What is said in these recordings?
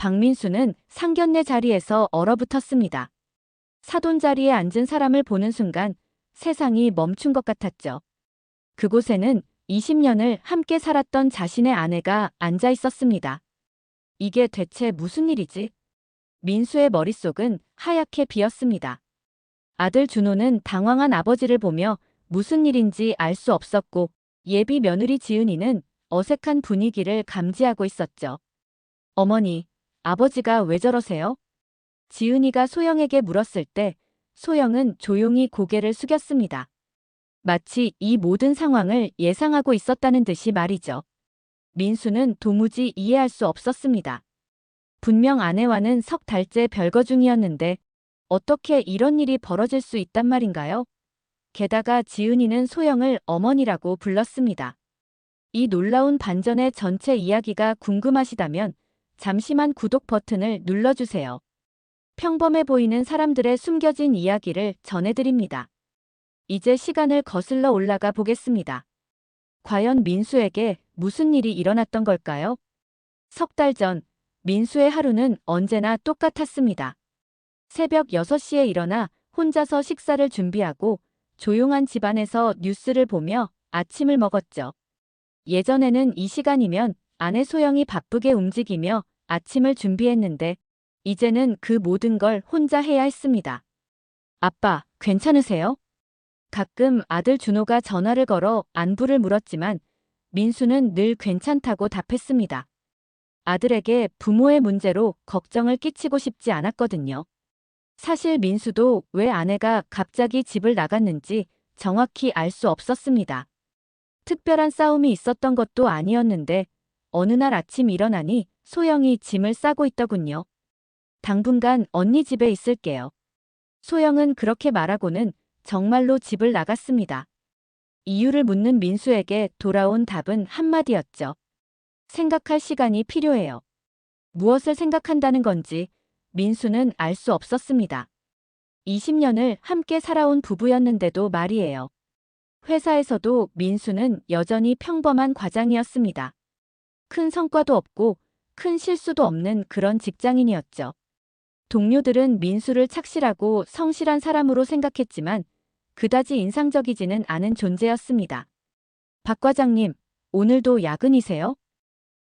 박민수는 상견례 자리에서 얼어붙었습니다. 사돈 자리에 앉은 사람을 보는 순간 세상이 멈춘 것 같았죠. 그곳에는 20년을 함께 살았던 자신의 아내가 앉아 있었습니다. 이게 대체 무슨 일이지? 민수의 머릿속은 하얗게 비었습니다. 아들 준호는 당황한 아버지를 보며 무슨 일인지 알 수 없었고 예비 며느리 지은이는 어색한 분위기를 감지하고 있었죠. 어머니, 아버지가 왜 저러세요? 지은이가 소영에게 물었을 때 소영은 조용히 고개를 숙였습니다. 마치 이 모든 상황을 예상하고 있었다는 듯이 말이죠. 민수는 도무지 이해할 수 없었습니다. 분명 아내와는 석 달째 별거 중이었는데 어떻게 이런 일이 벌어질 수 있단 말인가요? 게다가 지은이는 소영을 어머니라고 불렀습니다. 이 놀라운 반전의 전체 이야기가 궁금하시다면 잠시만 구독 버튼을 눌러주세요. 평범해 보이는 사람들의 숨겨진 이야기를 전해드립니다. 이제 시간을 거슬러 올라가 보겠습니다. 과연 민수에게 무슨 일이 일어났던 걸까요? 석 달 전, 민수의 하루는 언제나 똑같았습니다. 새벽 6시에 일어나 혼자서 식사를 준비하고 조용한 집안에서 뉴스를 보며 아침을 먹었죠. 예전에는 이 시간이면 아내 소영이 바쁘게 움직이며 아침을 준비했는데 이제는 그 모든 걸 혼자 해야 했습니다. 아빠, 괜찮으세요? 가끔 아들 준호가 전화를 걸어 안부를 물었지만 민수는 늘 괜찮다고 답했습니다. 아들에게 부모의 문제로 걱정을 끼치고 싶지 않았거든요. 사실 민수도 왜 아내가 갑자기 집을 나갔는지 정확히 알 수 없었습니다. 특별한 싸움이 있었던 것도 아니었는데 어느 날 아침 일어나니 소영이 짐을 싸고 있더군요. 당분간 언니 집에 있을게요. 소영은 그렇게 말하고는 정말로 집을 나갔습니다. 이유를 묻는 민수에게 돌아온 답은 한마디였죠. 생각할 시간이 필요해요. 무엇을 생각한다는 건지 민수는 알 수 없었습니다. 20년을 함께 살아온 부부였는데도 말이에요. 회사에서도 민수는 여전히 평범한 과장이었습니다. 큰 성과도 없고 큰 실수도 없는 그런 직장인이었죠. 동료들은 민수를 착실하고 성실한 사람으로 생각했지만 그다지 인상적이지는 않은 존재였습니다. 박 과장님, 오늘도 야근이세요?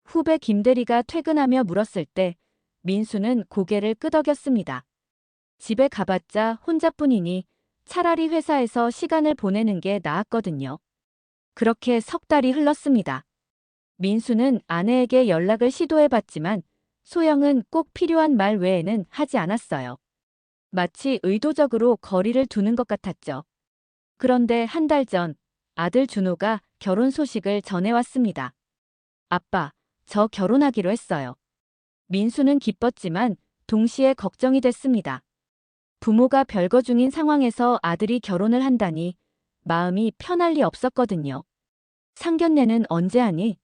후배 김대리가 퇴근하며 물었을 때 민수는 고개를 끄덕였습니다. 집에 가봤자 혼자뿐이니 차라리 회사에서 시간을 보내는 게 나았거든요. 그렇게 석 달이 흘렀습니다. 민수는 아내에게 연락을 시도해봤지만 소영은 꼭 필요한 말 외에는 하지 않았어요. 마치 의도적으로 거리를 두는 것 같았죠. 그런데 한 달 전 아들 준호가 결혼 소식을 전해왔습니다. 아빠, 저 결혼하기로 했어요. 민수는 기뻤지만 동시에 걱정이 됐습니다. 부모가 별거 중인 상황에서 아들이 결혼을 한다니 마음이 편할 리 없었거든요. 상견례는 언제 하니?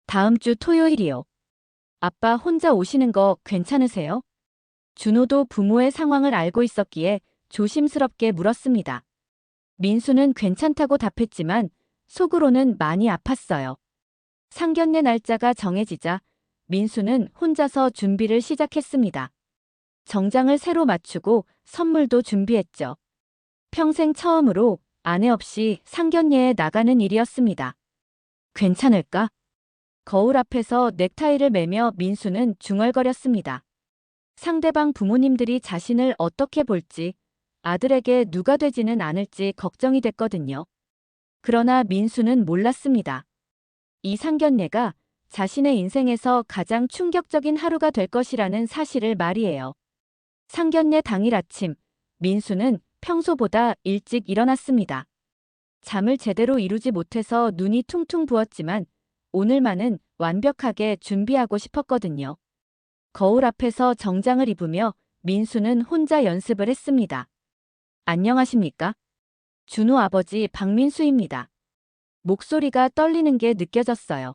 다음 주 토요일이요. 아빠 혼자 오시는 거 괜찮으세요? 준호도 부모의 상황을 알고 있었기에 조심스럽게 물었습니다. 민수는 괜찮다고 답했지만 속으로는 많이 아팠어요. 상견례 날짜가 정해지자 민수는 혼자서 준비를 시작했습니다. 정장을 새로 맞추고 선물도 준비했죠. 평생 처음으로 아내 없이 상견례에 나가는 일이었습니다. 괜찮을까? 거울 앞에서 넥타이를 매며 민수는 중얼거렸습니다. 상대방 부모님들이 자신을 어떻게 볼지, 아들에게 누가 되지는 않을지 걱정이 됐거든요. 그러나 민수는 몰랐습니다. 이 상견례가 자신의 인생에서 가장 충격적인 하루가 될 것이라는 사실을 말이에요. 상견례 당일 아침, 민수는 평소보다 일찍 일어났습니다. 잠을 제대로 이루지 못해서 눈이 퉁퉁 부었지만 오늘만은 완벽하게 준비하고 싶었거든요. 거울 앞에서 정장을 입으며 민수는 혼자 연습을 했습니다. 안녕하십니까? 준호 아버지 박민수입니다. 목소리가 떨리는 게 느껴졌어요.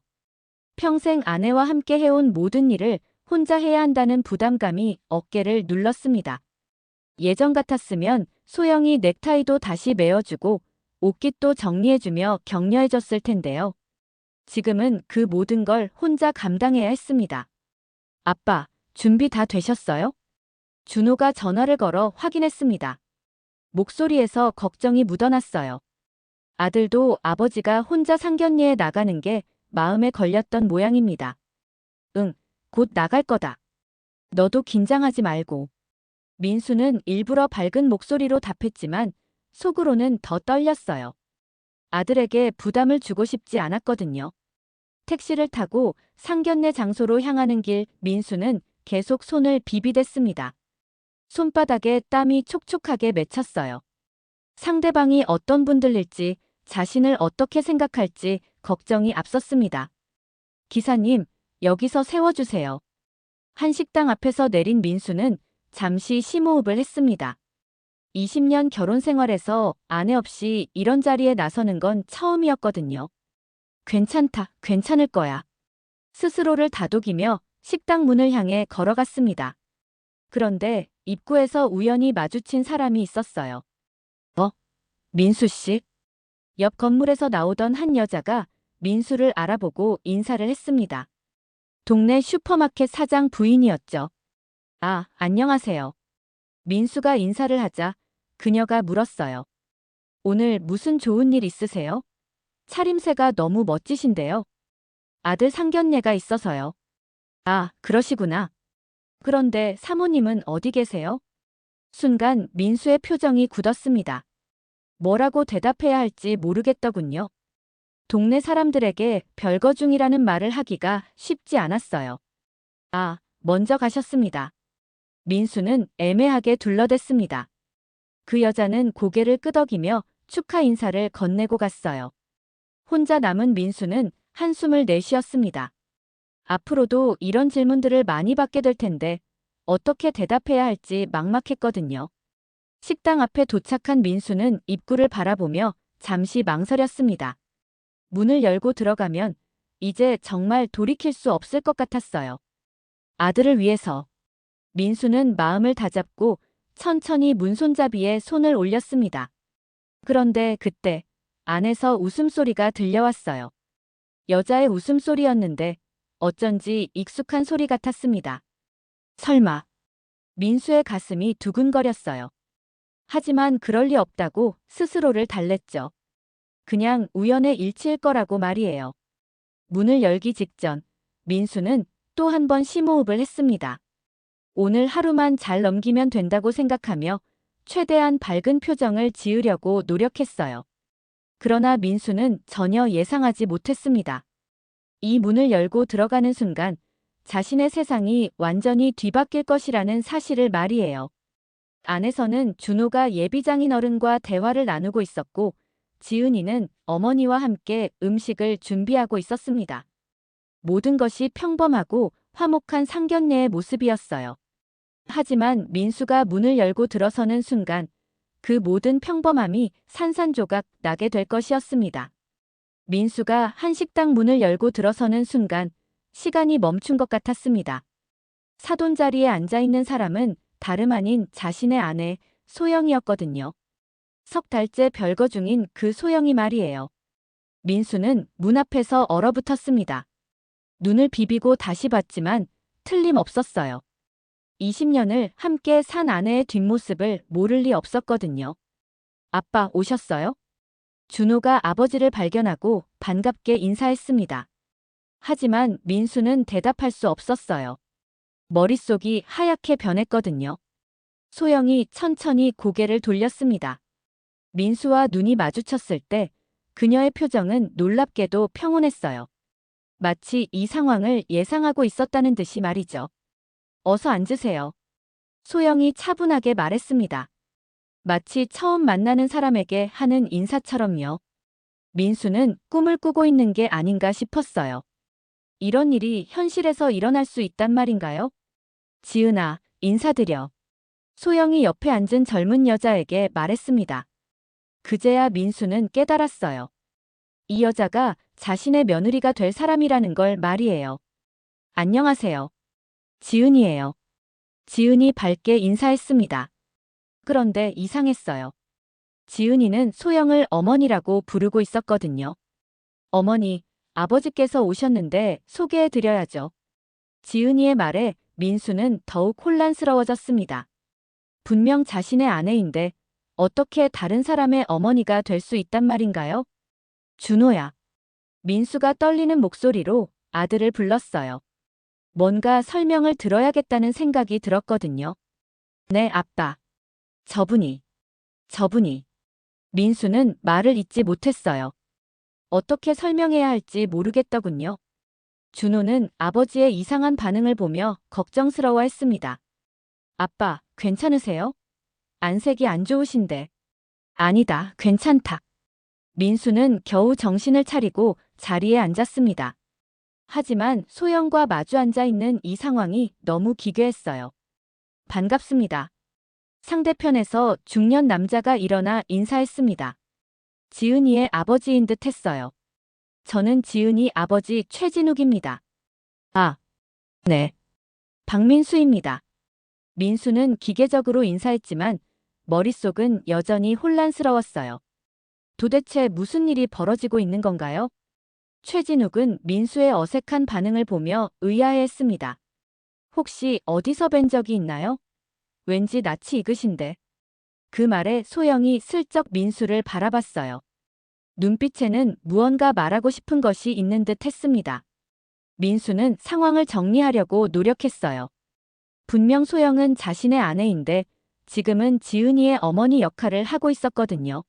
평생 아내와 함께 해온 모든 일을 혼자 해야 한다는 부담감이 어깨를 눌렀습니다. 예전 같았으면 소영이 넥타이도 다시 메어주고 옷깃도 정리해주며 격려해줬을 텐데요. 지금은 그 모든 걸 혼자 감당해야 했습니다. 아빠, 준비 다 되셨어요? 준호가 전화를 걸어 확인했습니다. 목소리에서 걱정이 묻어났어요. 아들도 아버지가 혼자 상견례에 나가는 게 마음에 걸렸던 모양입니다. 응, 곧 나갈 거다. 너도 긴장하지 말고. 민수는 일부러 밝은 목소리로 답했지만 속으로는 더 떨렸어요. 아들에게 부담을 주고 싶지 않았거든요. 택시를 타고 상견례 장소로 향하는 길 민수는 계속 손을 비비댔습니다. 손바닥에 땀이 촉촉하게 맺혔어요. 상대방이 어떤 분들일지 자신을 어떻게 생각할지 걱정이 앞섰습니다. 기사님, 여기서 세워주세요. 한 식당 앞에서 내린 민수는 잠시 심호흡을 했습니다. 20년 결혼 생활에서 아내 없이 이런 자리에 나서는 건 처음이었거든요. 괜찮다, 괜찮을 거야. 스스로를 다독이며 식당 문을 향해 걸어갔습니다. 그런데 입구에서 우연히 마주친 사람이 있었어요. 민수 씨? 옆 건물에서 나오던 한 여자가 민수를 알아보고 인사를 했습니다. 동네 슈퍼마켓 사장 부인이었죠. 아, 안녕하세요. 민수가 인사를 하자 그녀가 물었어요. 오늘 무슨 좋은 일 있으세요? 차림새가 너무 멋지신데요. 아들 상견례가 있어서요. 아, 그러시구나. 그런데 사모님은 어디 계세요? 순간 민수의 표정이 굳었습니다. 뭐라고 대답해야 할지 모르겠더군요. 동네 사람들에게 별거 중이라는 말을 하기가 쉽지 않았어요. 아, 먼저 가셨습니다. 민수는 애매하게 둘러댔습니다. 그 여자는 고개를 끄덕이며 축하 인사를 건네고 갔어요. 혼자 남은 민수는 한숨을 내쉬었습니다. 앞으로도 이런 질문들을 많이 받게 될 텐데 어떻게 대답해야 할지 막막했거든요. 식당 앞에 도착한 민수는 입구를 바라보며 잠시 망설였습니다. 문을 열고 들어가면 이제 정말 돌이킬 수 없을 것 같았어요. 아들을 위해서. 민수는 마음을 다잡고 천천히 문손잡이에 손을 올렸습니다. 그런데 그때 안에서 웃음소리가 들려왔어요. 여자의 웃음소리였는데 어쩐지 익숙한 소리 같았습니다. 설마. 민수의 가슴이 두근거렸어요. 하지만 그럴 리 없다고 스스로를 달랬죠. 그냥 우연의 일치일 거라고 말이에요. 문을 열기 직전 민수는 또 한 번 심호흡을 했습니다. 오늘 하루만 잘 넘기면 된다고 생각하며 최대한 밝은 표정을 지으려고 노력했어요. 그러나 민수는 전혀 예상하지 못했습니다. 이 문을 열고 들어가는 순간 자신의 세상이 완전히 뒤바뀔 것이라는 사실을 말이에요. 안에서는 준호가 예비장인 어른과 대화를 나누고 있었고 지은이는 어머니와 함께 음식을 준비하고 있었습니다. 모든 것이 평범하고 화목한 상견례의 모습이었어요. 하지만 민수가 문을 열고 들어서는 순간 그 모든 평범함이 산산조각 나게 될 것이었습니다. 민수가 한 식당 문을 열고 들어서는 순간 시간이 멈춘 것 같았습니다. 사돈 자리에 앉아있는 사람은 다름 아닌 자신의 아내 소영이었거든요. 석 달째 별거 중인 그 소영이 말이에요. 민수는 문 앞에서 얼어붙었습니다. 눈을 비비고 다시 봤지만 틀림없었어요. 20년을 함께 산 아내의 뒷모습을 모를 리 없었거든요. 아빠 오셨어요? 준호가 아버지를 발견하고 반갑게 인사했습니다. 하지만 민수는 대답할 수 없었어요. 머릿속이 하얗게 변했거든요. 소영이 천천히 고개를 돌렸습니다. 민수와 눈이 마주쳤을 때 그녀의 표정은 놀랍게도 평온했어요. 마치 이 상황을 예상하고 있었다는 듯이 말이죠. 어서 앉으세요. 소영이 차분하게 말했습니다. 마치 처음 만나는 사람에게 하는 인사처럼요. 민수는 꿈을 꾸고 있는 게 아닌가 싶었어요. 이런 일이 현실에서 일어날 수 있단 말인가요? 지은아, 인사드려. 소영이 옆에 앉은 젊은 여자에게 말했습니다. 그제야 민수는 깨달았어요. 이 여자가 자신의 며느리가 될 사람이라는 걸 말이에요. 안녕하세요. 지은이에요. 지은이 밝게 인사했습니다. 그런데 이상했어요. 지은이는 소영을 어머니라고 부르고 있었거든요. 어머니, 아버지께서 오셨는데 소개해드려야죠. 지은이의 말에 민수는 더욱 혼란스러워졌습니다. 분명 자신의 아내인데 어떻게 다른 사람의 어머니가 될 수 있단 말인가요? 준호야. 민수가 떨리는 목소리로 아들을 불렀어요. 뭔가 설명을 들어야겠다는 생각이 들었거든요. 네, 아빠. 저분이. 민수는 말을 잇지 못했어요. 어떻게 설명해야 할지 모르겠더군요. 준호는 아버지의 이상한 반응을 보며 걱정스러워했습니다. 아빠, 괜찮으세요? 안색이 안 좋으신데. 아니다, 괜찮다. 민수는 겨우 정신을 차리고 자리에 앉았습니다. 하지만 소영과 마주 앉아 있는 이 상황이 너무 기괴했어요. 반갑습니다. 상대편에서 중년 남자가 일어나 인사했습니다. 지은이의 아버지인 듯 했어요. 저는 지은이 아버지 최진욱입니다. 아, 네. 박민수입니다. 민수는 기계적으로 인사했지만 머릿속은 여전히 혼란스러웠어요. 도대체 무슨 일이 벌어지고 있는 건가요? 최진욱은 민수의 어색한 반응을 보며 의아해했습니다. 혹시 어디서 뵌 적이 있나요? 왠지 낯이 익으신데. 그 말에 소영이 슬쩍 민수를 바라봤어요. 눈빛에는 무언가 말하고 싶은 것이 있는 듯 했습니다. 민수는 상황을 정리하려고 노력했어요. 분명 소영은 자신의 아내인데 지금은 지은이의 어머니 역할을 하고 있었거든요.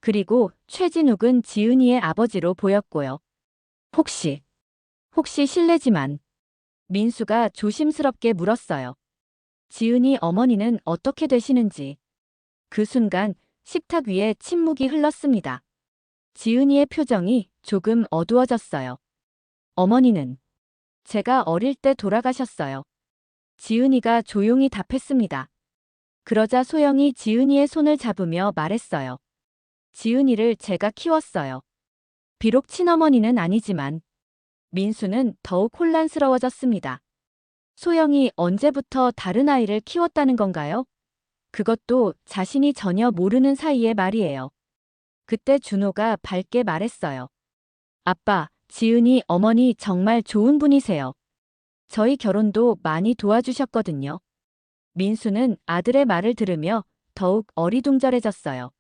그리고 최진욱은 지은이의 아버지로 보였고요. 혹시 실례지만 민수가 조심스럽게 물었어요. 지은이 어머니는 어떻게 되시는지. 그 순간 식탁 위에 침묵이 흘렀습니다. 지은이의 표정이 조금 어두워졌어요. 어머니는 제가 어릴 때 돌아가셨어요. 지은이가 조용히 답했습니다. 그러자 소영이 지은이의 손을 잡으며 말했어요. 지은이를 제가 키웠어요. 비록 친어머니는 아니지만. 민수는 더욱 혼란스러워졌습니다. 소영이 언제부터 다른 아이를 키웠다는 건가요? 그것도 자신이 전혀 모르는 사이의 말이에요. 그때 준호가 밝게 말했어요. 아빠, 지은이 어머니 정말 좋은 분이세요. 저희 결혼도 많이 도와주셨거든요. 민수는 아들의 말을 들으며 더욱 어리둥절해졌어요.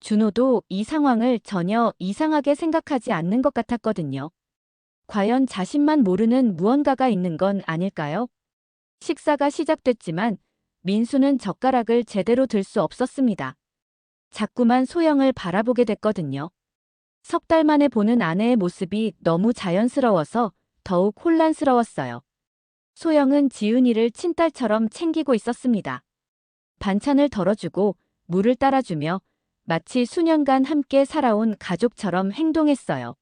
준호도 이 상황을 전혀 이상하게 생각하지 않는 것 같았거든요. 과연 자신만 모르는 무언가가 있는 건 아닐까요? 식사가 시작됐지만 민수는 젓가락을 제대로 들 수 없었습니다. 자꾸만 소영을 바라보게 됐거든요. 석 달 만에 보는 아내의 모습이 너무 자연스러워서 더욱 혼란스러웠어요. 소영은 지은이를 친딸처럼 챙기고 있었습니다. 반찬을 덜어주고 물을 따라주며 마치 수년간 함께 살아온 가족처럼 행동했어요.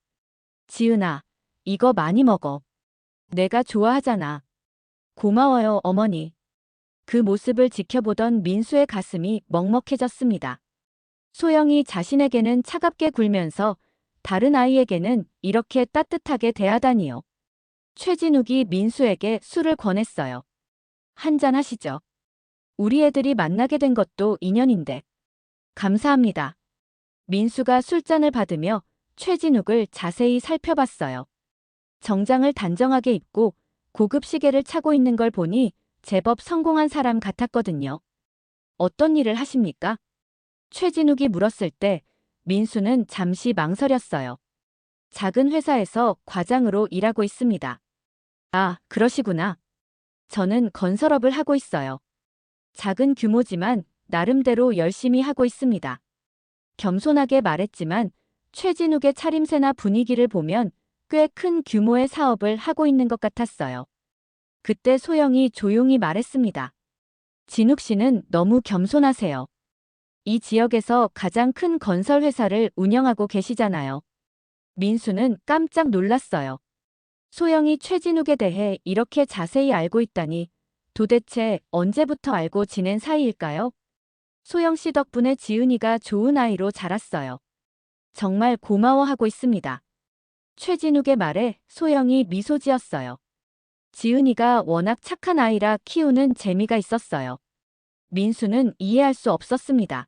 지은아, 이거 많이 먹어. 내가 좋아하잖아. 고마워요, 어머니. 그 모습을 지켜보던 민수의 가슴이 먹먹해졌습니다. 소영이 자신에게는 차갑게 굴면서 다른 아이에게는 이렇게 따뜻하게 대하다니요. 최진욱이 민수에게 술을 권했어요. 한잔 하시죠. 우리 애들이 만나게 된 것도 인연인데. 감사합니다. 민수가 술잔을 받으며 최진욱을 자세히 살펴봤어요. 정장을 단정하게 입고 고급 시계를 차고 있는 걸 보니 제법 성공한 사람 같았거든요. 어떤 일을 하십니까? 최진욱이 물었을 때 민수는 잠시 망설였어요. 작은 회사에서 과장으로 일하고 있습니다. 아, 그러시구나. 저는 건설업을 하고 있어요. 작은 규모지만 나름대로 열심히 하고 있습니다. 겸손하게 말했지만 최진욱의 차림새나 분위기를 보면 꽤 큰 규모의 사업을 하고 있는 것 같았어요. 그때 소영이 조용히 말했습니다. 진욱 씨는 너무 겸손하세요. 이 지역에서 가장 큰 건설 회사를 운영하고 계시잖아요. 민수는 깜짝 놀랐어요. 소영이 최진욱에 대해 이렇게 자세히 알고 있다니 도대체 언제부터 알고 지낸 사이일까요? 소영 씨 덕분에 지은이가 좋은 아이로 자랐어요. 정말 고마워하고 있습니다. 최진욱의 말에 소영이 미소 지었어요. 지은이가 워낙 착한 아이라 키우는 재미가 있었어요. 민수는 이해할 수 없었습니다.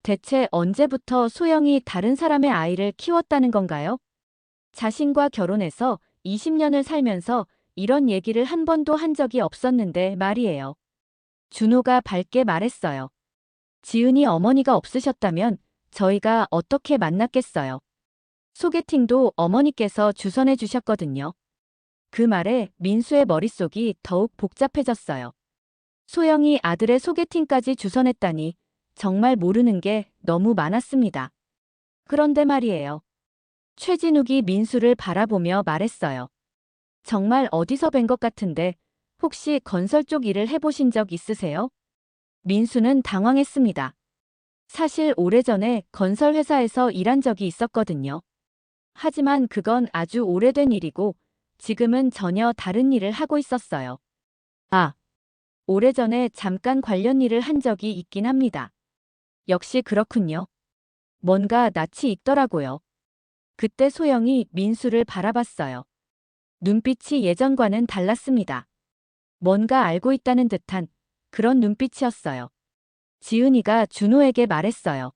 대체 언제부터 소영이 다른 사람의 아이를 키웠다는 건가요? 자신과 결혼해서 20년을 살면서 이런 얘기를 한 번도 한 적이 없었는데 말이에요. 준호가 밝게 말했어요. 지은이 어머니가 없으셨다면 저희가 어떻게 만났겠어요. 소개팅도 어머니께서 주선해 주셨거든요. 그 말에 민수의 머릿속이 더욱 복잡해졌어요. 소영이 아들의 소개팅까지 주선했다니 정말 모르는 게 너무 많았습니다. 그런데 말이에요. 최진욱이 민수를 바라보며 말했어요. 정말 어디서 뵌 것 같은데 혹시 건설 쪽 일을 해보신 적 있으세요? 민수는 당황했습니다. 사실 오래전에 건설 회사에서 일한 적이 있었거든요. 하지만 그건 아주 오래된 일이고 지금은 전혀 다른 일을 하고 있었어요. 아, 오래전에 잠깐 관련 일을 한 적이 있긴 합니다. 역시 그렇군요. 뭔가 낯이 익더라고요. 그때 소영이 민수를 바라봤어요. 눈빛이 예전과는 달랐습니다. 뭔가 알고 있다는 듯한 그런 눈빛이었어요. 지은이가 준호에게 말했어요.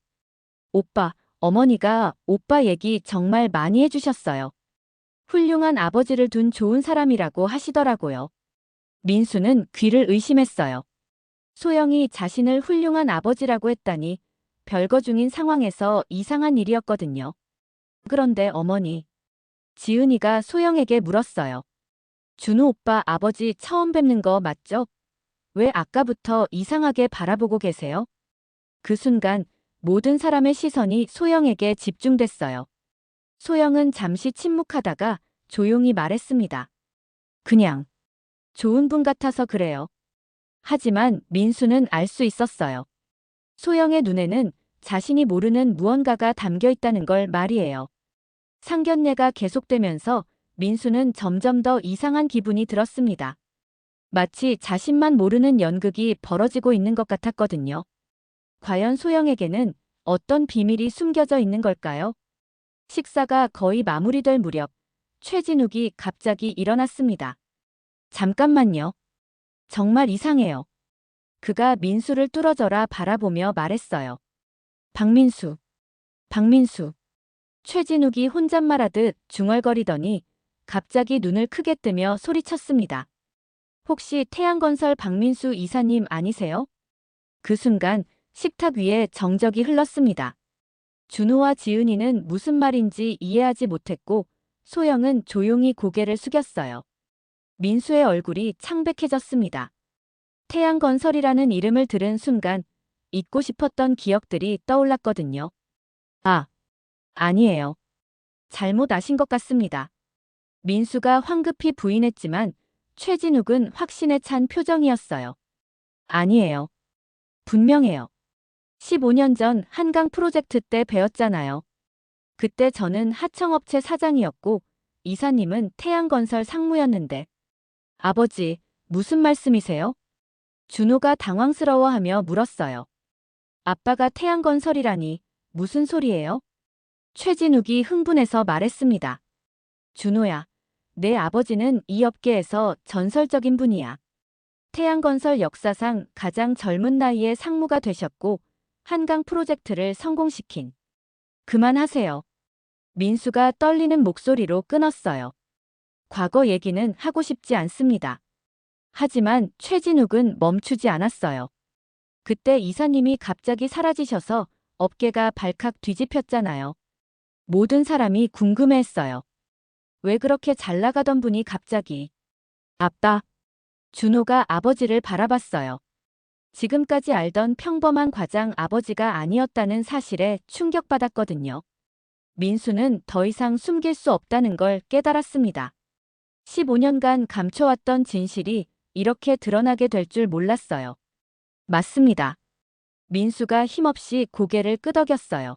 오빠, 어머니가 오빠 얘기 정말 많이 해주셨어요. 훌륭한 아버지를 둔 좋은 사람이라고 하시더라고요. 민수는 귀를 의심했어요. 소영이 자신을 훌륭한 아버지라고 했다니 별거 중인 상황에서 이상한 일이었거든요. 그런데 어머니, 지은이가 소영에게 물었어요. 준호 오빠 아버지 처음 뵙는 거 맞죠? 왜 아까부터 이상하게 바라보고 계세요? 그 순간 모든 사람의 시선이 소영에게 집중됐어요. 소영은 잠시 침묵하다가 조용히 말했습니다. 그냥 좋은 분 같아서 그래요. 하지만 민수는 알 수 있었어요. 소영의 눈에는 자신이 모르는 무언가가 담겨 있다는 걸 말이에요. 상견례가 계속되면서 민수는 점점 더 이상한 기분이 들었습니다. 마치 자신만 모르는 연극이 벌어지고 있는 것 같았거든요. 과연 소영에게는 어떤 비밀이 숨겨져 있는 걸까요? 식사가 거의 마무리될 무렵 최진욱이 갑자기 일어났습니다. 잠깐만요. 정말 이상해요. 그가 민수를 뚫어져라 바라보며 말했어요. 박민수, 박민수. 최진욱이 혼잣말하듯 중얼거리더니 갑자기 눈을 크게 뜨며 소리쳤습니다. 혹시 태양건설 박민수 이사님 아니세요? 그 순간 식탁 위에 정적이 흘렀습니다. 준호와 지은이는 무슨 말인지 이해하지 못했고 소영은 조용히 고개를 숙였어요. 민수의 얼굴이 창백해졌습니다. 태양건설이라는 이름을 들은 순간 잊고 싶었던 기억들이 떠올랐거든요. 아, 아니에요. 잘못 아신 것 같습니다. 민수가 황급히 부인했지만 최진욱은 확신에 찬 표정이었어요. 아니에요. 분명해요. 15년 전 한강 프로젝트 때 배웠잖아요. 그때 저는 하청업체 사장이었고 이사님은 태양건설 상무였는데. 아버지, 무슨 말씀이세요? 준호가 당황스러워하며 물었어요. 아빠가 태양건설이라니 무슨 소리예요? 최진욱이 흥분해서 말했습니다. 준호야, 내 아버지는 이 업계에서 전설적인 분이야. 태양건설 역사상 가장 젊은 나이에 상무가 되셨고 한강 프로젝트를 성공시킨. 그만하세요. 민수가 떨리는 목소리로 끊었어요. 과거 얘기는 하고 싶지 않습니다. 하지만 최진욱은 멈추지 않았어요. 그때 이사님이 갑자기 사라지셔서 업계가 발칵 뒤집혔잖아요. 모든 사람이 궁금해했어요. 왜 그렇게 잘 나가던 분이 갑자기. 아빠. 준호가 아버지를 바라봤어요. 지금까지 알던 평범한 과장 아버지가 아니었다는 사실에 충격받았거든요. 민수는 더 이상 숨길 수 없다는 걸 깨달았습니다. 15년간 감춰왔던 진실이 이렇게 드러나게 될 줄 몰랐어요. 맞습니다. 민수가 힘없이 고개를 끄덕였어요.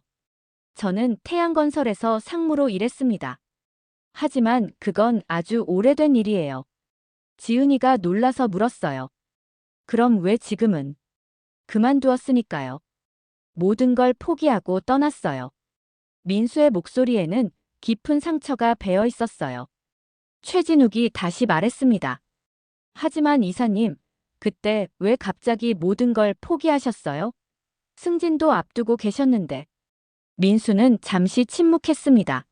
저는 태양건설에서 상무로 일했습니다. 하지만 그건 아주 오래된 일이에요. 지은이가 놀라서 물었어요. 그럼 왜 지금은? 그만두었으니까요. 모든 걸 포기하고 떠났어요. 민수의 목소리에는 깊은 상처가 배어 있었어요. 최진욱이 다시 말했습니다. 하지만 이사님, 그때 왜 갑자기 모든 걸 포기하셨어요? 승진도 앞두고 계셨는데. 민수는 잠시 침묵했습니다.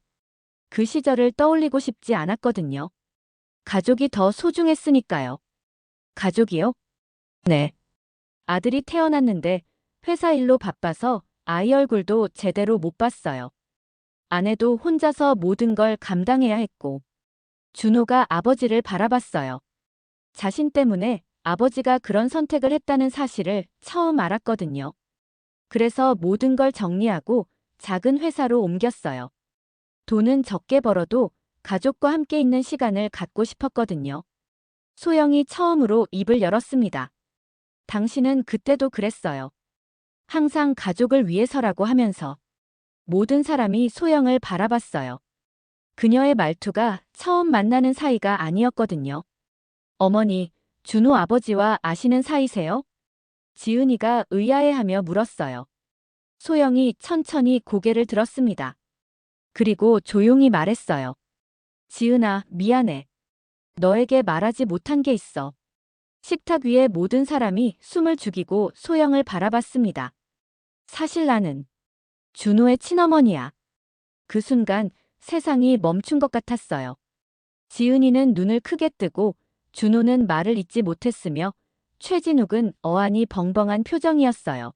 그 시절을 떠올리고 싶지 않았거든요. 가족이 더 소중했으니까요. 가족이요? 네. 아들이 태어났는데 회사 일로 바빠서 아이 얼굴도 제대로 못 봤어요. 아내도 혼자서 모든 걸 감당해야 했고, 준호가 아버지를 바라봤어요. 자신 때문에 아버지가 그런 선택을 했다는 사실을 처음 알았거든요. 그래서 모든 걸 정리하고 작은 회사로 옮겼어요. 돈은 적게 벌어도 가족과 함께 있는 시간을 갖고 싶었거든요. 소영이 처음으로 입을 열었습니다. 당신은 그때도 그랬어요. 항상 가족을 위해서라고 하면서 모든 사람이 소영을 바라봤어요. 그녀의 말투가 처음 만나는 사이가 아니었거든요. 어머니, 준호 아버지와 아시는 사이세요? 지은이가 의아해하며 물었어요. 소영이 천천히 고개를 들었습니다. 그리고 조용히 말했어요. 지은아, 미안해. 너에게 말하지 못한 게 있어. 식탁 위에 모든 사람이 숨을 죽이고 소영을 바라봤습니다. 사실 나는 준호의 친어머니야. 그 순간 세상이 멈춘 것 같았어요. 지은이는 눈을 크게 뜨고 준호는 말을 잇지 못했으며 최진욱은 어안이 벙벙한 표정이었어요.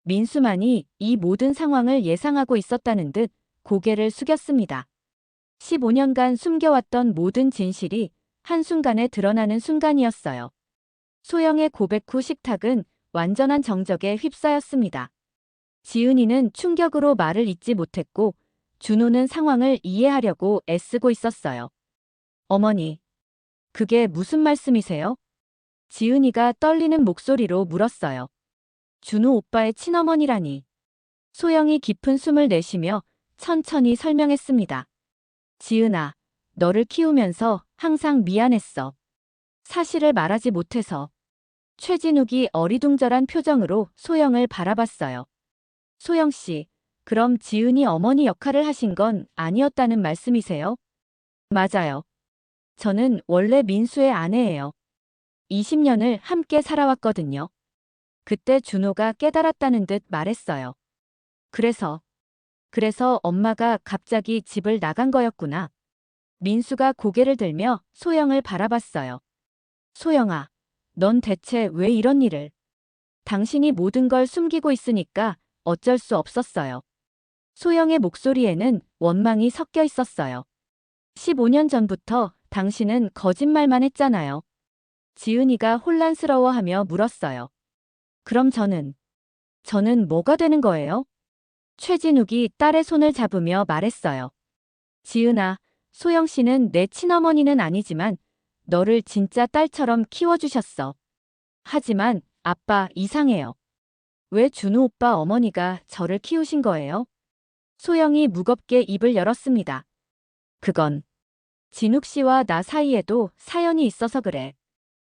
민수만이 이 모든 상황을 예상하고 있었다는 듯 고개를 숙였습니다. 15년간 숨겨왔던 모든 진실이 한순간에 드러나는 순간이었어요. 소영의 고백 후 식탁은 완전한 정적에 휩싸였습니다. 지은이는 충격으로 말을 잇지 못했고 준호는 상황을 이해하려고 애쓰고 있었어요. 어머니, 그게 무슨 말씀이세요? 지은이가 떨리는 목소리로 물었어요. 준호 오빠의 친어머니라니. 소영이 깊은 숨을 내쉬며 천천히 설명했습니다. 지은아, 너를 키우면서 항상 미안했어. 사실을 말하지 못해서. 최진욱이 어리둥절한 표정으로 소영을 바라봤어요. 소영 씨, 그럼 지은이 어머니 역할을 하신 건 아니었다는 말씀이세요? 맞아요. 저는 원래 민수의 아내예요. 20년을 함께 살아왔거든요. 그때 준호가 깨달았다는 듯 말했어요. 그래서 엄마가 갑자기 집을 나간 거였구나. 민수가 고개를 들며 소영을 바라봤어요. 소영아, 넌 대체 왜 이런 일을? 당신이 모든 걸 숨기고 있으니까 어쩔 수 없었어요. 소영의 목소리에는 원망이 섞여 있었어요. 15년 전부터 당신은 거짓말만 했잖아요. 지은이가 혼란스러워하며 물었어요. 그럼 저는 뭐가 되는 거예요? 최진욱이 딸의 손을 잡으며 말했어요. 지은아, 소영 씨는 내 친어머니는 아니지만 너를 진짜 딸처럼 키워주셨어. 하지만 아빠 이상해요. 왜 준호 오빠 어머니가 저를 키우신 거예요? 소영이 무겁게 입을 열었습니다. 그건 진욱 씨와 나 사이에도 사연이 있어서 그래.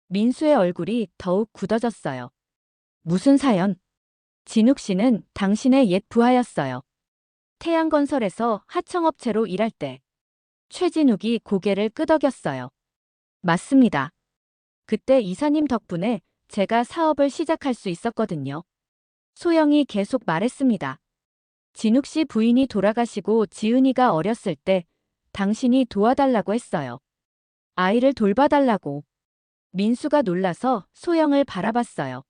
민수의 얼굴이 더욱 굳어졌어요. 무슨 사연? 진욱 씨는 당신의 옛 부하였어요. 태양건설에서 하청업체로 일할 때. 최진욱이 고개를 끄덕였어요. 맞습니다. 그때 이사님 덕분에 제가 사업을 시작할 수 있었거든요. 소영이 계속 말했습니다. 진욱 씨 부인이 돌아가시고 지은이가 어렸을 때 당신이 도와달라고 했어요. 아이를 돌봐달라고. 민수가 놀라서 소영을 바라봤어요.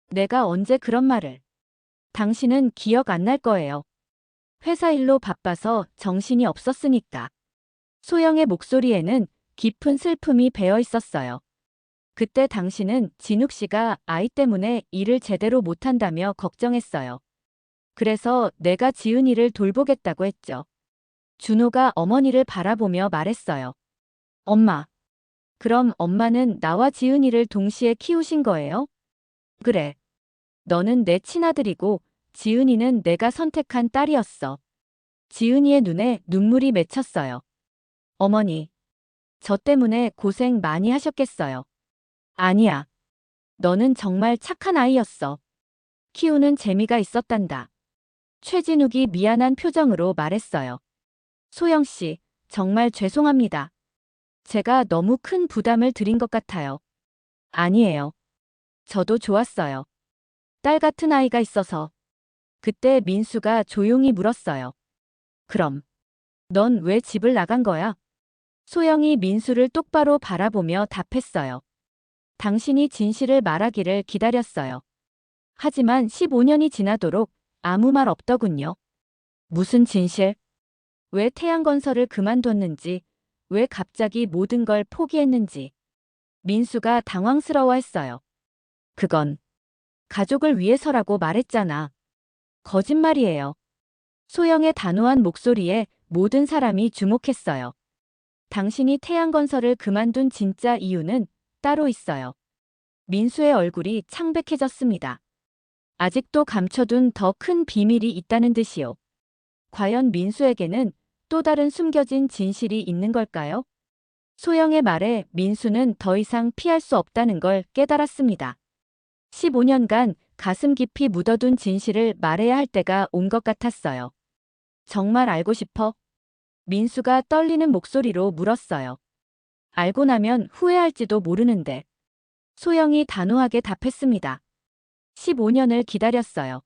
내가 언제 그런 말을. 당신은 기억 안 날 거예요. 회사 일로 바빠서 정신이 없었으니까. 소영의 목소리에는 깊은 슬픔이 배어 있었어요. 그때 당신은 진욱 씨가 아이 때문에 일을 제대로 못한다며 걱정했어요. 그래서 내가 지은이를 돌보겠다고 했죠. 준호가 어머니를 바라보며 말했어요. 엄마. 그럼 엄마는 나와 지은이를 동시에 키우신 거예요? 그래. 너는 내 친아들이고 지은이는 내가 선택한 딸이었어. 지은이의 눈에 눈물이 맺혔어요. 어머니. 저 때문에 고생 많이 하셨겠어요. 아니야. 너는 정말 착한 아이였어. 키우는 재미가 있었단다. 최진욱이 미안한 표정으로 말했어요. 소영 씨, 정말 죄송합니다. 제가 너무 큰 부담을 드린 것 같아요. 아니에요. 저도 좋았어요. 딸 같은 아이가 있어서. 그때 민수가 조용히 물었어요. 그럼, 넌 왜 집을 나간 거야? 소영이 민수를 똑바로 바라보며 답했어요. 당신이 진실을 말하기를 기다렸어요. 하지만 15년이 지나도록 아무 말 없더군요. 무슨 진실? 왜 태양건설을 그만뒀는지, 왜 갑자기 모든 걸 포기했는지. 민수가 당황스러워했어요. 그건 가족을 위해서라고 말했잖아. 거짓말이에요. 소영의 단호한 목소리에 모든 사람이 주목했어요. 당신이 태양건설을 그만둔 진짜 이유는 따로 있어요. 민수의 얼굴이 창백해졌습니다. 아직도 감춰둔 더 큰 비밀이 있다는 듯이요. 과연 민수에게는 또 다른 숨겨진 진실이 있는 걸까요? 소영의 말에 민수는 더 이상 피할 수 없다는 걸 깨달았습니다. 15년간 가슴 깊이 묻어둔 진실을 말해야 할 때가 온 것 같았어요. 정말 알고 싶어? 민수가 떨리는 목소리로 물었어요. 알고 나면 후회할지도 모르는데. 소영이 단호하게 답했습니다. 15년을 기다렸어요.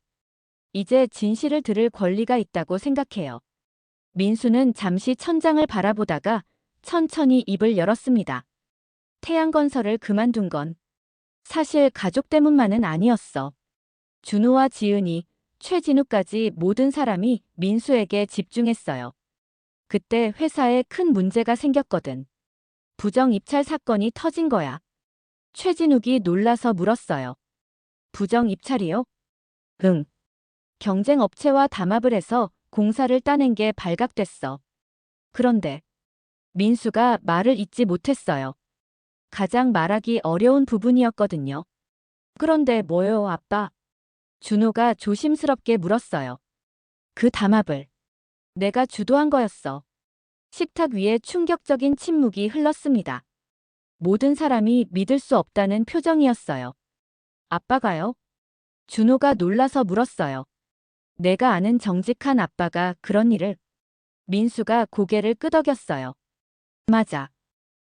이제 진실을 들을 권리가 있다고 생각해요. 민수는 잠시 천장을 바라보다가 천천히 입을 열었습니다. 태양건설을 그만둔 건 사실 가족 때문만은 아니었어. 준호와 지은이, 최진우까지 모든 사람이 민수에게 집중했어요. 그때 회사에 큰 문제가 생겼거든. 부정 입찰 사건이 터진 거야. 최진욱이 놀라서 물었어요. 부정 입찰이요? 응. 경쟁 업체와 담합을 해서 공사를 따낸 게 발각됐어. 그런데 민수가 말을 잇지 못했어요. 가장 말하기 어려운 부분이었거든요. 그런데 뭐요, 아빠? 준호가 조심스럽게 물었어요. 그 담합을 내가 주도한 거였어. 식탁 위에 충격적인 침묵이 흘렀습니다. 모든 사람이 믿을 수 없다는 표정이었어요. 아빠가요? 준호가 놀라서 물었어요. 내가 아는 정직한 아빠가 그런 일을. 민수가 고개를 끄덕였어요. 맞아.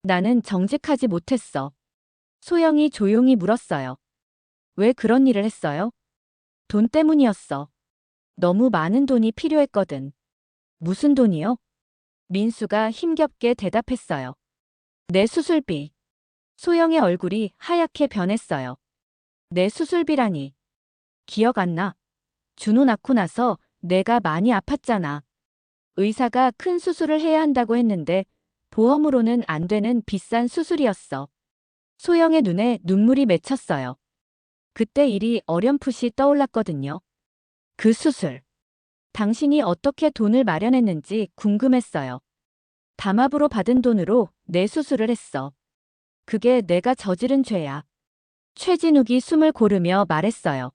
나는 정직하지 못했어. 소영이 조용히 물었어요. 왜 그런 일을 했어요? 돈 때문이었어. 너무 많은 돈이 필요했거든. 무슨 돈이요? 민수가 힘겹게 대답했어요. 내 수술비. 소영의 얼굴이 하얗게 변했어요. 내 수술비라니. 기억 안 나. 준호 낳고 나서 내가 많이 아팠잖아. 의사가 큰 수술을 해야 한다고 했는데 보험으로는 안 되는 비싼 수술이었어. 소영의 눈에 눈물이 맺혔어요. 그때 일이 어렴풋이 떠올랐거든요. 그 수술. 당신이 어떻게 돈을 마련했는지 궁금했어요. 담합으로 받은 돈으로 내 수술을 했어. 그게 내가 저지른 죄야. 최진욱이 숨을 고르며 말했어요.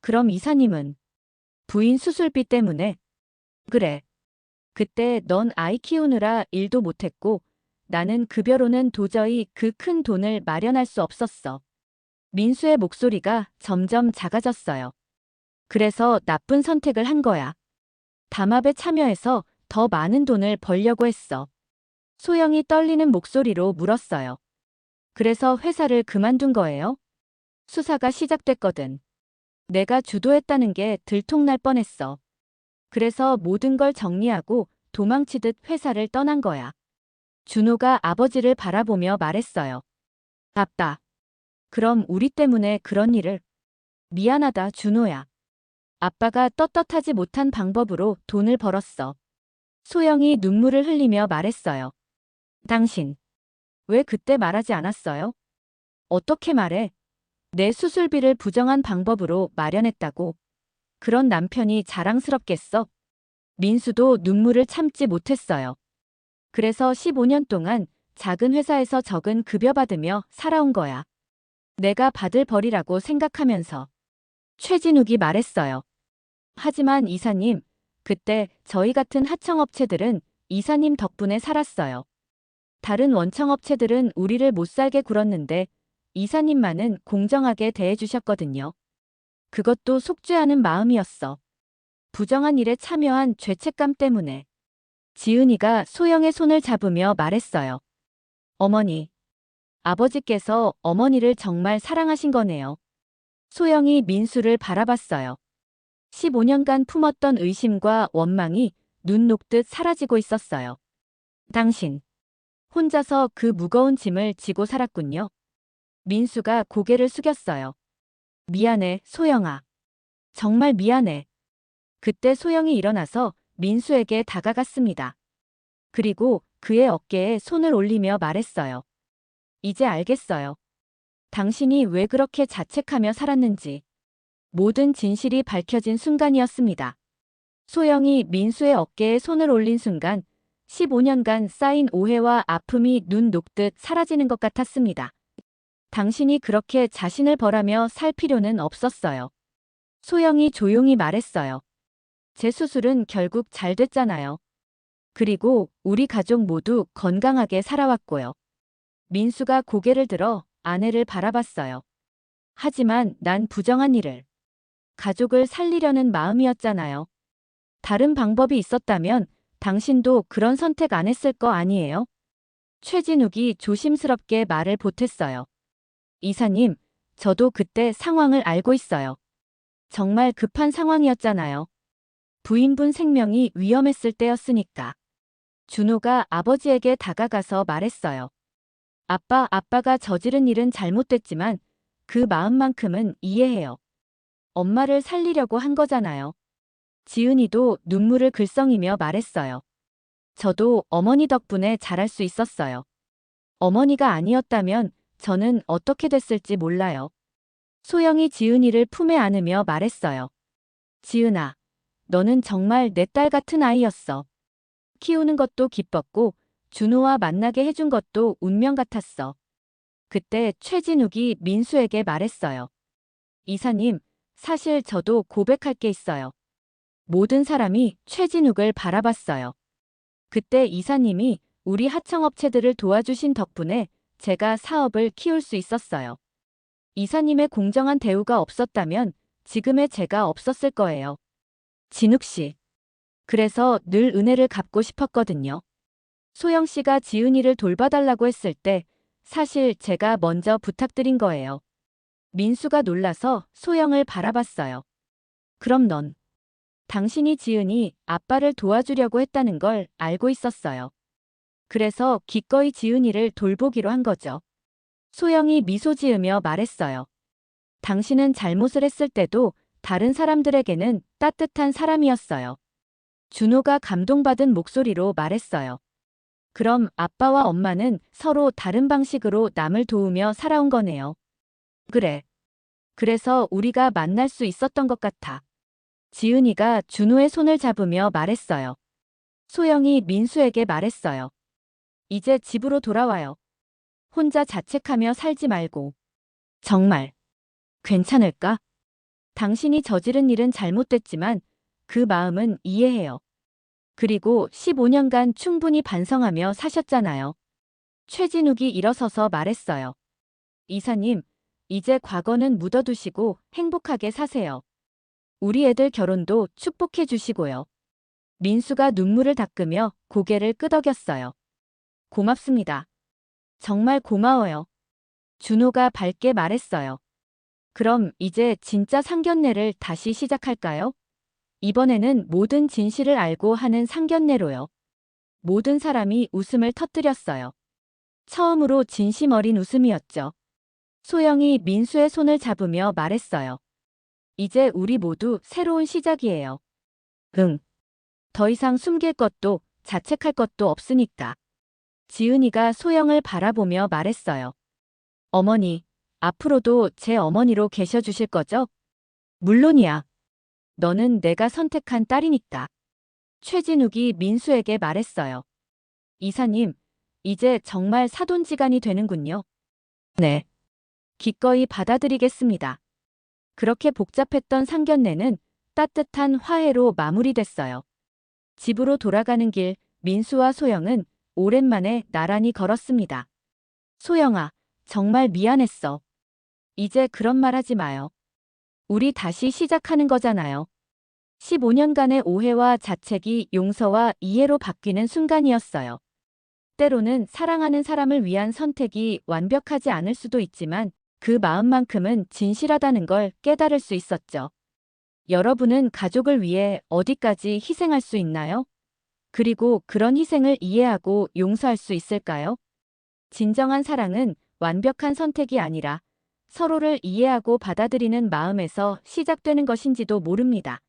그럼 이사님은? 부인 수술비 때문에? 그래. 그때 넌 아이 키우느라 일도 못했고 나는 급여로는 도저히 그 큰 돈을 마련할 수 없었어. 민수의 목소리가 점점 작아졌어요. 그래서 나쁜 선택을 한 거야. 담합에 참여해서 더 많은 돈을 벌려고 했어. 소영이 떨리는 목소리로 물었어요. 그래서 회사를 그만둔 거예요? 수사가 시작됐거든. 내가 주도했다는 게 들통날 뻔했어. 그래서 모든 걸 정리하고 도망치듯 회사를 떠난 거야. 준호가 아버지를 바라보며 말했어요. 아빠. 그럼 우리 때문에 그런 일을. 미안하다, 준호야. 아빠가 떳떳하지 못한 방법으로 돈을 벌었어. 소영이 눈물을 흘리며 말했어요. 당신. 왜 그때 말하지 않았어요? 어떻게 말해? 내 수술비를 부정한 방법으로 마련했다고. 그런 남편이 자랑스럽겠어? 민수도 눈물을 참지 못했어요. 그래서 15년 동안 작은 회사에서 적은 급여 받으며 살아온 거야. 내가 받을 벌이라고 생각하면서. 최진욱이 말했어요. 하지만 이사님, 그때 저희 같은 하청업체들은 이사님 덕분에 살았어요. 다른 원청업체들은 우리를 못 살게 굴었는데 이사님만은 공정하게 대해주셨거든요. 그것도 속죄하는 마음이었어. 부정한 일에 참여한 죄책감 때문에. 지은이가 소영의 손을 잡으며 말했어요. 어머니. 아버지께서 어머니를 정말 사랑하신 거네요. 소영이 민수를 바라봤어요. 15년간 품었던 의심과 원망이 눈 녹듯 사라지고 있었어요. 당신. 혼자서 그 무거운 짐을 지고 살았군요. 민수가 고개를 숙였어요. 미안해, 소영아. 정말 미안해. 그때 소영이 일어나서 민수에게 다가갔습니다. 그리고 그의 어깨에 손을 올리며 말했어요. 이제 알겠어요. 당신이 왜 그렇게 자책하며 살았는지. 모든 진실이 밝혀진 순간이었습니다. 소영이 민수의 어깨에 손을 올린 순간 15년간 쌓인 오해와 아픔이 눈 녹듯 사라지는 것 같았습니다. 당신이 그렇게 자신을 벌하며 살 필요는 없었어요. 소영이 조용히 말했어요. 제 수술은 결국 잘 됐잖아요. 그리고 우리 가족 모두 건강하게 살아왔고요. 민수가 고개를 들어 아내를 바라봤어요. 하지만 난 부정한 일을. 가족을 살리려는 마음이었잖아요. 다른 방법이 있었다면 당신도 그런 선택 안 했을 거 아니에요? 최진욱이 조심스럽게 말을 보탰어요. 이사님, 저도 그때 상황을 알고 있어요. 정말 급한 상황이었잖아요. 부인분 생명이 위험했을 때였으니까. 준호가 아버지에게 다가가서 말했어요. 아빠가 저지른 일은 잘못됐지만 그 마음만큼은 이해해요. 엄마를 살리려고 한 거잖아요. 지은이도 눈물을 글썽이며 말했어요. 저도 어머니 덕분에 잘할 수 있었어요. 어머니가 아니었다면 저는 어떻게 됐을지 몰라요. 소영이 지은이를 품에 안으며 말했어요. 지은아, 너는 정말 내 딸 같은 아이였어. 키우는 것도 기뻤고 준호와 만나게 해준 것도 운명 같았어. 그때 최진욱이 민수에게 말했어요. 이사님, 사실 저도 고백할 게 있어요. 모든 사람이 최진욱을 바라봤어요. 그때 이사님이 우리 하청업체들을 도와주신 덕분에 제가 사업을 키울 수 있었어요. 이사님의 공정한 대우가 없었다면 지금의 제가 없었을 거예요. 진욱 씨. 그래서 늘 은혜를 갚고 싶었거든요. 소영 씨가 지은이를 돌봐달라고 했을 때 사실 제가 먼저 부탁드린 거예요. 민수가 놀라서 소영을 바라봤어요. 그럼 넌 당신이 지은이 아빠를 도와주려고 했다는 걸 알고 있었어요. 그래서 기꺼이 지은이를 돌보기로 한 거죠. 소영이 미소 지으며 말했어요. 당신은 잘못을 했을 때도 다른 사람들에게는 따뜻한 사람이었어요. 준호가 감동받은 목소리로 말했어요. 그럼 아빠와 엄마는 서로 다른 방식으로 남을 도우며 살아온 거네요. 그래. 그래서 우리가 만날 수 있었던 것 같아. 지은이가 준호의 손을 잡으며 말했어요. 소영이 민수에게 말했어요. 이제 집으로 돌아와요. 혼자 자책하며 살지 말고. 정말 괜찮을까? 당신이 저지른 일은 잘못됐지만 그 마음은 이해해요. 그리고 15년간 충분히 반성하며 사셨잖아요. 최진욱이 일어서서 말했어요. 이사님, 이제 과거는 묻어두시고 행복하게 사세요. 우리 애들 결혼도 축복해 주시고요. 민수가 눈물을 닦으며 고개를 끄덕였어요. 고맙습니다. 정말 고마워요. 준호가 밝게 말했어요. 그럼 이제 진짜 상견례를 다시 시작할까요? 이번에는 모든 진실을 알고 하는 상견례로요. 모든 사람이 웃음을 터뜨렸어요. 처음으로 진심 어린 웃음이었죠. 소영이 민수의 손을 잡으며 말했어요. 이제 우리 모두 새로운 시작이에요. 응. 더 이상 숨길 것도 자책할 것도 없으니까. 지은이가 소영을 바라보며 말했어요. 어머니, 앞으로도 제 어머니로 계셔 주실 거죠? 물론이야. 너는 내가 선택한 딸이니까. 최진욱이 민수에게 말했어요. 이사님, 이제 정말 사돈지간이 되는군요. 네. 기꺼이 받아들이겠습니다. 그렇게 복잡했던 상견례는 따뜻한 화해로 마무리됐어요. 집으로 돌아가는 길, 민수와 소영은 오랜만에 나란히 걸었습니다. 소영아, 정말 미안했어. 이제 그런 말 하지 마요. 우리 다시 시작하는 거잖아요. 15년간의 오해와 자책이 용서와 이해로 바뀌는 순간이었어요. 때로는 사랑하는 사람을 위한 선택이 완벽하지 않을 수도 있지만 그 마음만큼은 진실하다는 걸 깨달을 수 있었죠. 여러분은 가족을 위해 어디까지 희생할 수 있나요? 그리고 그런 희생을 이해하고 용서할 수 있을까요? 진정한 사랑은 완벽한 선택이 아니라 서로를 이해하고 받아들이는 마음에서 시작되는 것인지도 모릅니다.